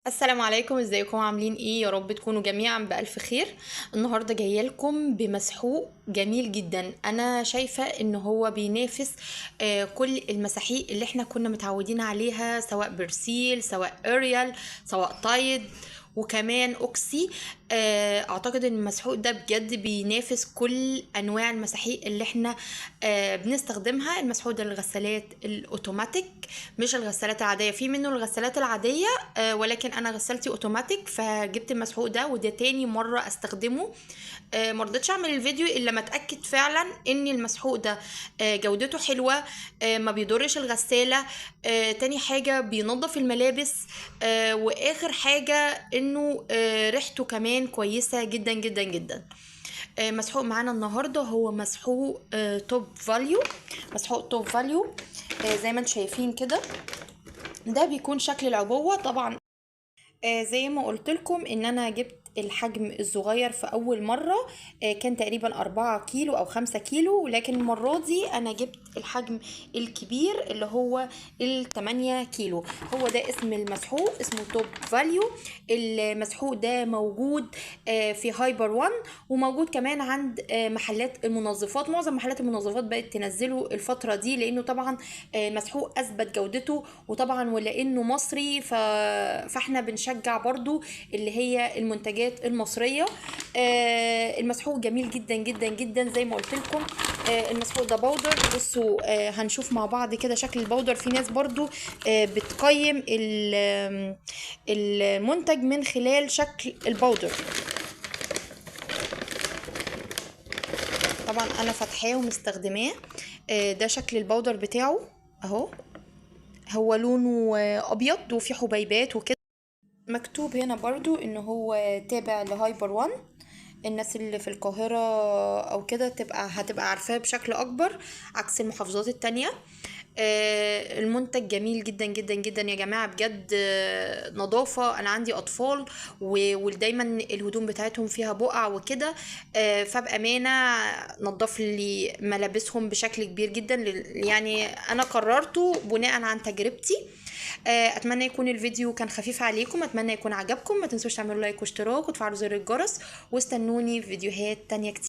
السلام عليكم، ازيكم؟ عاملين ايه؟ يا رب تكونوا جميعا بألف خير. النهارده جايه لكم بمسحوق جميل جدا. انا شايفه ان هو بينافس كل المساحيق اللي احنا كنا متعودين عليها، سواء برسيل، سواء اريال، سواء تايد، وكمان اوكسي. اعتقد ان المسحوق ده بجد بينافس كل انواع المساحيق اللي احنا بنستخدمها. المسحوق ده للغسالات الاوتوماتيك، مش الغسالات العاديه. في منه الغسالات العاديه، ولكن انا غسالتي اوتوماتيك، فجبت المسحوق ده، وده تاني مره استخدمه. مرضتش اعمل الفيديو الا لما اتاكد فعلا ان المسحوق ده جودته حلوه، ما بيضرش الغساله. تاني حاجه بينظف الملابس، واخر حاجه انه ريحته كمان كويسه جدا جدا جدا. مسحوق معانا النهارده هو مسحوق توب فاليو. مسحوق توب فاليو زي ما انتم شايفين كده، ده بيكون شكل العبوة طبعا. زي ما قلت لكم ان انا جبت الحجم الصغير في اول مرة. كان تقريبا 4 كيلو او 5 كيلو، لكن المرة دي انا جبت الحجم الكبير اللي هو 8 كيلو. هو ده اسم المسحوق، اسمه توب فاليو. المسحوق ده موجود في هايبر وان، وموجود كمان عند محلات المنظفات. معظم محلات المنظفات بقت تنزله الفترة دي، لانه طبعا مسحوق اثبت جودته، وطبعا ولانه مصري فاحنا بنشجع برضو اللي هي المنتجات المصرية. المسحوق جميل جدا جدا جدا زي ما قلت لكم. المسحوق ده بودر. بصوا هنشوف مع بعض كده شكل البودر. في ناس برضو بتقيم المنتج من خلال شكل البودر. طبعا انا فاتحاه ومستخدماه. ده شكل البودر بتاعه اهو. هو لونه ابيض وفي حبيبات وكده. مكتوب هنا برضو ان هو تابع لهايبر وان. الناس اللي في القاهرة او كده هتبقى عارفاه بشكل اكبر، عكس المحافظات التانية. المنتج جميل جدا جدا جدا يا جماعة، بجد. نظافة. انا عندي اطفال ودايما الهدوم بتاعتهم فيها بقع وكده، فبأمانة نظف لي ملابسهم بشكل كبير جدا. يعني انا قررته بناء عن تجربتي. اتمنى يكون الفيديو كان خفيف عليكم، اتمنى يكون عجبكم. ما تنسوش تعملوا لايك واشتراك وتفعلوا زر الجرس، واستنوني في فيديوهات تانية كتير.